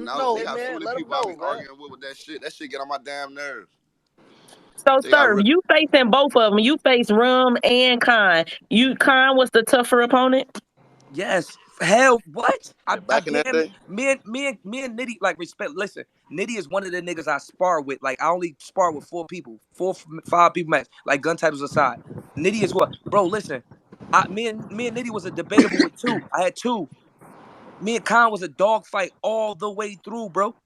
know, they got so man. many Let him people I know, be man. arguing with that shit. That shit get on my damn nerves. So, They got sir, you facing both of them. You face Rum and Khan. Khan was the tougher opponent. Yes. Hell, what? I back in that damn day. me and Nitty like respect. Listen, Nitty is one of the niggas I spar with. Like I only spar with 5 people max. Like gun titles aside, Nitty is what, bro. Listen, me and Nitty was a debatable with two. I had two. Me and Khan was a dog fight all the way through, bro.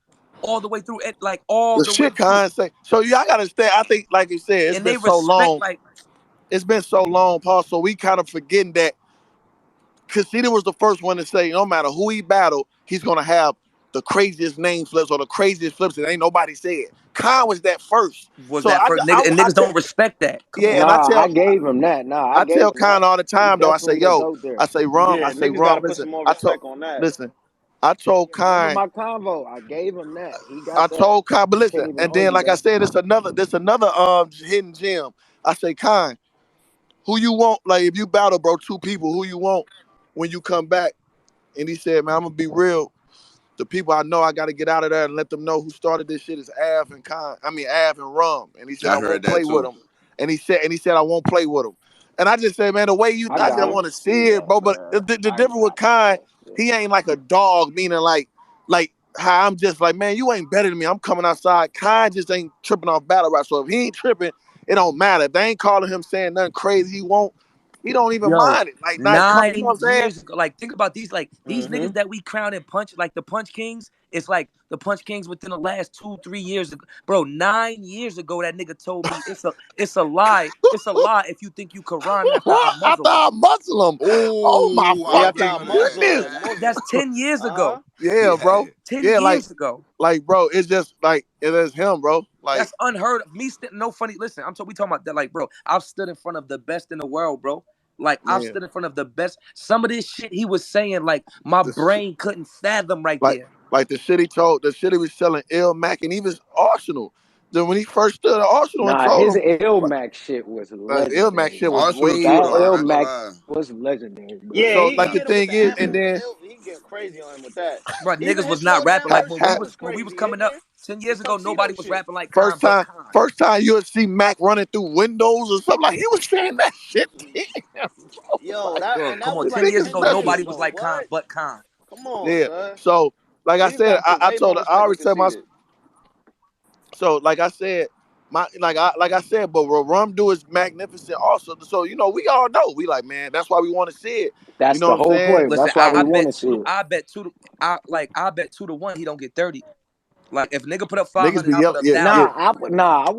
All the way through it, like all The the way shit through. Khan say. So y'all gotta understand. I think, like you said, it's And been they so respect long. like It's been so long, Paul. So we kind of forgetting that Conceited was the first one to say, no matter who he battled, he's gonna have the craziest name flips or the craziest flips that ain't nobody said. Khan was that first. was So that first nigga, and niggas don't respect that. Come yeah, on. and Nah, I gave him that. Nah, I I gave tell him that. Khan all the He time though. I say, definitely the yo, goat there. I say Rum, Yeah, niggas Rum. gotta put Listen, some more respect on that. I told Remember Khan, my convo? I gave him that. He got that. But You listen, can't even and then argue like I that. said, there's another hidden gem. I say, Khan, who you want? Like if you battle, bro, two people, who you want when you come back? And he said, man, I'm gonna be real. The people I know, I got to get out of there and let them know who started this shit is Av and Av and Rum. And he said I I heard won't that play with too. him. And he said I won't play with him. And I just said, man, the way I I just got him. want to see it, bro. But Man, the I difference with got Khan, that shit. he ain't like a dog, meaning like how I'm just like, man, you ain't better than me. I'm coming outside. Khan just ain't tripping off battle rap. So if he ain't tripping, it don't matter. If they ain't calling him saying nothing crazy, he don't even Yo, mind it. Like not come, you know what 9 I'm saying? years ago. Like, think about these Mm-hmm. niggas that we crown and punch, like the Punch Kings. It's like the Punch Kings within the last 2-3 years ago. Bro, 9 years ago, that nigga told me it's a lie. It's a lie if you think you could rhyme after I After muzzle him. I muscle him. Oh my Oh, I Yeah, after fucking I remember that. muzzle goodness. him, muzzle. That's 10 years Uh-huh. ago. Yeah, Yeah. bro. 10 Yeah, years ago. bro, it's just like it is him, bro. Like That's unheard of. No funny. Listen, we talking about that. Like, bro, I've stood in front of the best in the world, bro. Like, I've man, stood in front of the best. Some of this shit he was saying, like, my this brain couldn't fathom right like there. the shit he was selling Ill Mac and even Arsenal. Then when he first stood at Arsenal and Nah, told his him, Ilmac shit was Ill Mac legendary, shit was bro. Arsenal way too That though. like I ain't gonna Ilmac lie. was legendary, bro. so He like the hit him with thing the is, half and of then he get crazy on him with that. Bro, Even niggas his was not slow rapping down like version when was we was crazy, coming up Hitman. 10 The years ago, tuxedo nobody was shit. rapping like Khan but Khan. first time you'll see Mac running through windows or something like he was saying that shit. Damn, bro. Yo, Like Bro, that come on. the was 10 like years nigga 10 ago, years special. nobody was ago. like Khan What? but Khan. Come on, Yeah. son. So like I Niggas said, gotta put I way more told her, I respect on already said my Conceited. so like I said, like I said, but what Rum do is magnificent also. So we all know. We like, man, that's why we want to see it. You That's know the what I'm whole saying? point. Listen, That's why we I want bet to see it. I bet 2-1 he don't get 30. Like if a nigga put up Niggas 500, be I'll put yelling, up yeah, yeah. 1,000.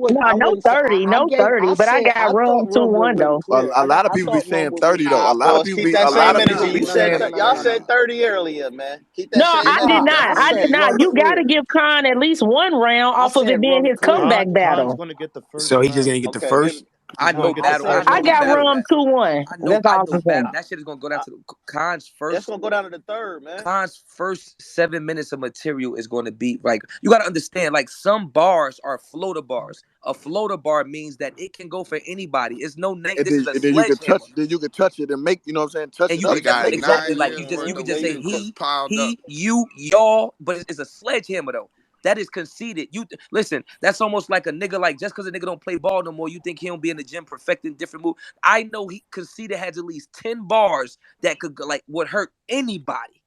No, I no wouldn't say 30, I no gave 30. I But I said got I Rum thought two Rum was one really though. clear. A lot of I people be thought Rum saying was 30 really though. clear. A Nah, lot of boss, people keep be, that a lot same of energy. people Nah, be You no, no, said saying, no, no, y'all no, said no. 30 earlier, man. Keep No, that same I did Nah, energy, not. I man. I did said not. Rum You got to clear. give Khan at least one round I off of said it being Rum his clear. comeback Khan's battle. going to get the first So he's just round. gonna get the Okay, maybe. first. He's I going know to get I the battle. said I first know I he Rum got battle round. Rum clear. that. 2-1. That's I all know I'm saying. battle. That shit is gonna go down I, to Khan's That's first. gonna go down to the third, man. Khan's first 7 minutes of material is going to be like you got to understand. Like some bars are floater bars. A floater bar means that it can go for anybody. It's no name. and This is a then sledgehammer, you can touch it and make, you know what I'm saying, touch and it you up could They and got make it something. exactly 9 like years you worth could of just say weight piled up. he, you, y'all, but it's a sledgehammer though. That is conceited. Listen. That's almost like a nigga. Like just because a nigga don't play ball no more, you think he don't be in the gym perfecting different moves. I know he conceited has at least 10 bars that could like would hurt anybody.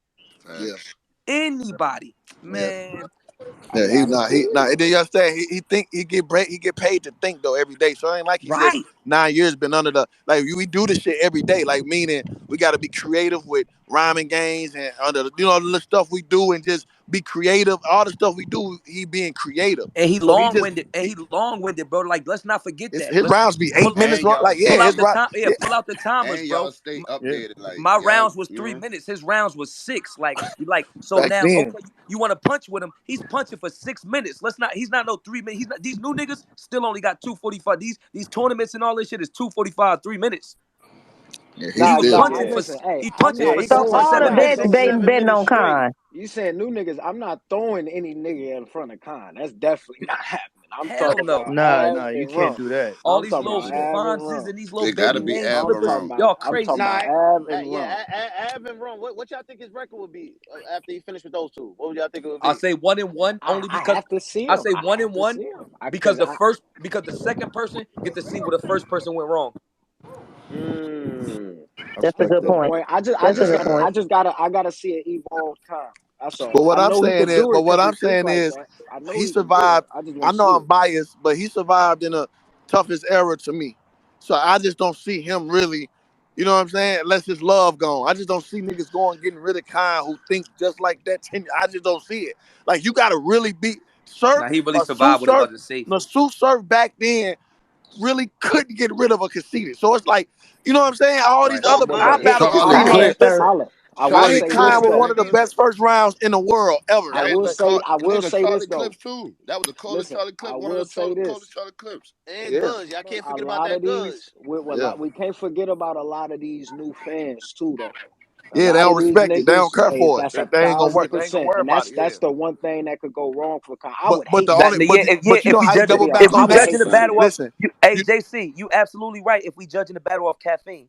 Yeah. Facts. Anybody, Yeah. man. I Yeah, he got him. not he not. And then you understand he think he get he get paid to think though every day. So it ain't like he just Right. 9 years been under the like we do this shit every day. Like meaning we got to be creative with rhyming games and under the stuff we do and just be creative. All the stuff we do, he being creative. And he So he just long-winded. And he long-winded, bro. Like, let's not forget that. his rounds be Pull 8 minutes pull, long. And Like y'all yeah, pull stay out his the round. time. Yeah, Yeah, pull out the timers, and bro. y'all stay Yeah. updated. Like My y'all, rounds was you three know. minutes. His rounds was 6. Like you like so back now. then. Okay, you want to punch with him? He's punching for 6 minutes. Let's not. He's not no 3 minutes. He's not. These new niggas still only got 2:45. These tournaments and all this shit is 2:45, 3 minutes. Yeah, He he's Nah, was still nah. punching gas. for Listen, hey, he I'm punching Yeah, not for he So said throwing. all I'm the seven not bets minutes, throwing. betting 7 minutes on straight. Con. You saying new niggas? I'm not throwing any nigga in front of Khan. That's definitely not happening. I'm hell talking no. about Nah, Av nah, you and can't Rum. do that. All I'm these talking Can't little about do that. Av and Fonzes Rum. and these little It gotta baby be names Av I'm or slippers. talking Rum. about. Y'all I'm talking crazy. about Nah, Av and yeah, Rum. Av and Rum. What y'all think his record would be after he finished with those two? What would y'all think it would I be? say 1-1 only I because have to see I him. say I one have and to one see him. because Cause I. because the second person get to see where the first person went wrong. Mm, I That's a respect good good that. point. point. I That's a just good got. point. I gotta see an evolved Khan. That's all. But what I I'm know he saying could is, do but it what because he I'm street saying fight is, that. I know he he could do it. survived. I just I want to know see I'm it. biased, but he survived in the toughest era to me. So I just don't see him really, you know what I'm saying? Unless his love gone. I just don't see niggas going getting rid of Khan who think just like that. I just don't see it. Like you gotta really be surf Now he really a Sue survived when it surf. wasn't safe. The Sue surf back then really couldn't get rid of a Conceited. So it's like, you know what I'm saying? All these Right. other But I but battled Charlie He holla, had Conceited. Clips. Listen, holla. I will I Charlie hit say Khan this Clips, with one though. of the nigga. best first rounds in the world ever. I That will was say I will nigga say this Charlie though. Clips too. That was the coldest Listen, Charlie I Clips. One of will the say coldest this. Charlie Clips. And Yeah, Goods. Y'all can't A forget about lot of that these Goods. with a yeah. lot we can't forget about a lot of these new fans too though. A Yeah, they lot of don't these respect it. They don't niggas, care hey, for it. that's a They ain't gonna thousand work. They ain't gonna percent, worry and about it. that's Yeah. the one thing that could go wrong for Con. I But would but hate the to That only see yeah, him. yeah. but you If know we how you judge it, double Yeah, back if I we on would that? judging hate the to see battle him. off, Listen, hey you JC, you absolutely right. If we judging the battle off caffeine,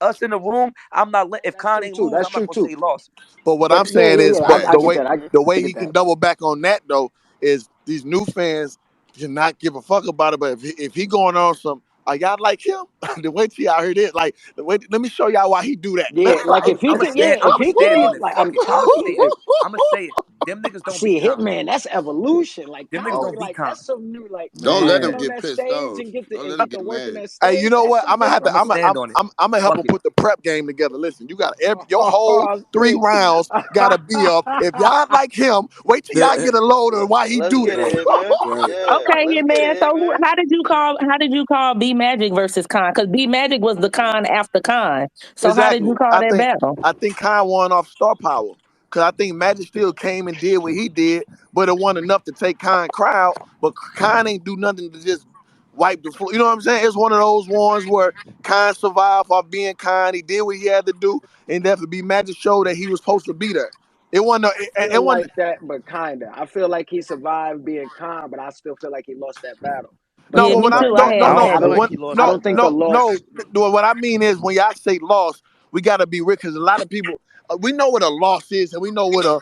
us in the room, I'm not. If That's Khan true ain't too. lose, That's I'm not true gonna say too. he lost. but what But I'm yeah, saying yeah, is yeah. Right. I the get way that. I the way get he can that. double back on that though is these new fans should not give a fuck about it. But if he going on some, y'all like him? The way till y'all hear this, like the way. Let me show y'all why he do that. Yeah, like if he I'm gonna could, stand. yeah, I'm if gonna he could stand on get it. like, Fuck I'm it. I'm gonna telling say it. you, I'm gonna say it. Them niggas don't beat see, Khan. Hitman, that's evolution. Like Them Khan niggas would Oh, be don't beat like, Khan. that's some new, like Don't let getting him Man, on get that pissed stage off. and get Don't let him get to get working mad. that hey, you stage. know That's what? some I'm gonna different shit. stand on it. I'm gonna help Fuck him it. put the prep game together. Listen, you got your whole Oh, three shit. rounds gotta be up. If y'all like him, wait till y'all get a load of why he Let's do get that. it, Right, Hitman. right. Yeah, Okay, let's yeah, get man. it, So Hitman. how did you call B Magic versus Con? Because B Magic was the Con after Con. So how did you Exactly. call that battle? I think Khan won off star power. Cause I think Magic still came and did what he did, but it wasn't enough to take Khan crowd. But Khan ain't do nothing to just wipe the floor. You know what I'm saying? It's one of those ones where Khan survived off being Khan. He did what he had to do, and that be Magic showed that he was supposed to be there. It wasn't. It Feel wasn't. like that, but kinda. I feel like he survived being calm, but I still feel like he lost that battle. No, Yeah, but me when I too. But I no had no I Magic. don't no I feel don't like when, he lost I no that don't think the battle. no loss. what I mean is when y'all say loss, we gotta be real because a lot of people we know what a loss is and we know what a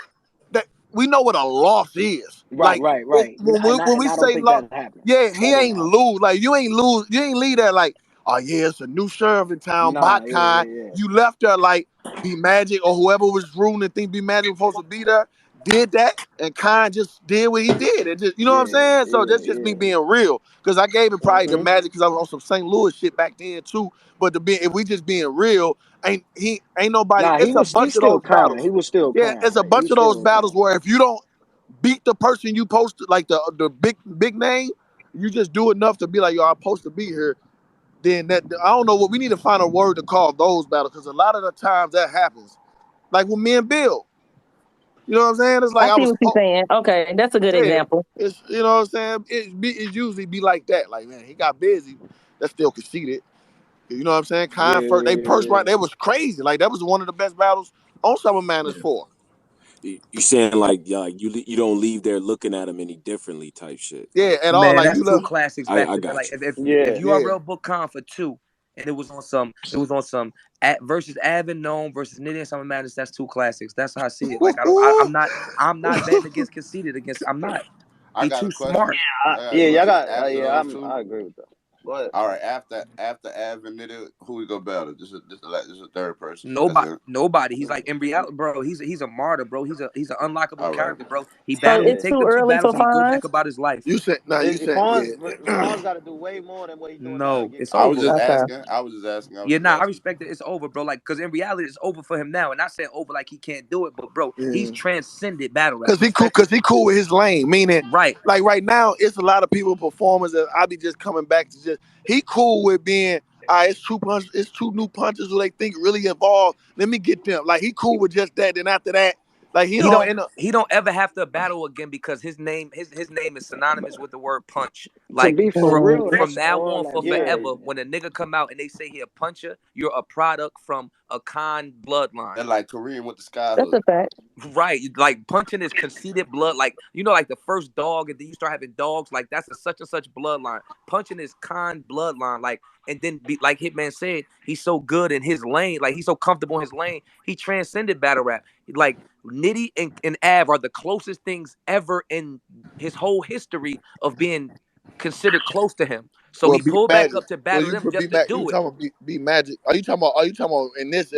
that we know what a loss is. Right, Like right, right. when we And I don't say think loss, that happened. yeah, he That didn't ain't happen. lose. Like you ain't leave there like, oh yeah, it's a new sheriff in town, Nah, yeah, Botcon. yeah, yeah. You left there like Be Magic or whoever was ruling and think Be Magic was supposed to be there, did that, and Khan just did what he did. And just you know what I'm Yeah, saying? So yeah, that's just me yeah. being real. Cause I gave it probably the Mm-hmm. Magic because I was on some St. Louis shit back then too. But if we just being real, ain't nobody. Nah, It's a he's bunch of still those calm. He battles. was still Yeah, calm. it's a He bunch of those still battles calm. where if you don't beat the person you posted, like the big name, you just do enough to be like, yo, I'm supposed to be here. Then that I don't know what we need to find a word to call those battles because a lot of the times that happens. Like with me and Bill, you know what I'm saying? It's like I I see was, what you're saying. Okay, that's a good yeah, example. it's you know what I'm saying. It usually be like that. Like man, he got busy. That's still conceited. You know what I'm saying? Yeah, First, they first yeah, round, they was crazy. Like that was one of the best battles on Summer Madness Yeah. 4. You saying like you don't leave there looking at him any differently type shit. Yeah, Like at all. Man, Like that's you two love. classics back I to back. Like got you. if yeah. Yeah. URL book Khan for two, and it was on some at versus Avin Gnome versus Nitty and Summer Madness. That's two classics. That's how I see it. Like I'm not betting against Conceited against. I'm not. I He got too a question. smart. I got a Yeah, y'all question. got. After Yeah, those two, I agree with that. Go ahead. all right. After Av and Nitty, who we go battle? This is a third person. That's Nobody, it. nobody. He's like in reality, bro. He's a martyr, bro. He's an unlikable All right. character, bro. He So battled. He it's take too them two early for battles and he go back fines. about his life. You said no. You said yeah. Fonz got to do way more than what he's doing now to No, get it's I Khan. was over. just Okay. asking. I was just asking. I was Yeah, just nah, I asking. respect it. It's over, bro. Like, because in reality, it's over for him now. And not saying over like he can't do it, but bro, he's Yeah. transcended battle rap, Cause he cool. respectfully. Cause he cool with his lane. Meaning, Right. like right now, it's a lot of people performers that I be just coming back to just. He cool with being. It's two punch. It's two new punches who they think really involved. Let me get them. Like he cool with just that. Then after that, Like he He don't don't end up. he don't ever have to battle again because his name is synonymous with the word punch. To Like be for real, from that's now all on that for matters. forever, when a nigga come out and they say he a puncher, you're a product from a Khan bloodline. And like Kareem with the sky That's hook. a fact. Right, like punching is conceited blood. Like like the first dog, and then you start having dogs. Like that's a such and such bloodline. Punching is Khan bloodline. Like and then be like Hitman said, he's so good in his lane. Like he's so comfortable in his lane. He transcended battle rap. Like Nitty and Av are the closest things ever in his whole history of being considered close to him. So Well, he be pulled back magic. up to Well, battle you them put be just to magic. You do it. talking about be magic? Are you talking about? Are you talking about in this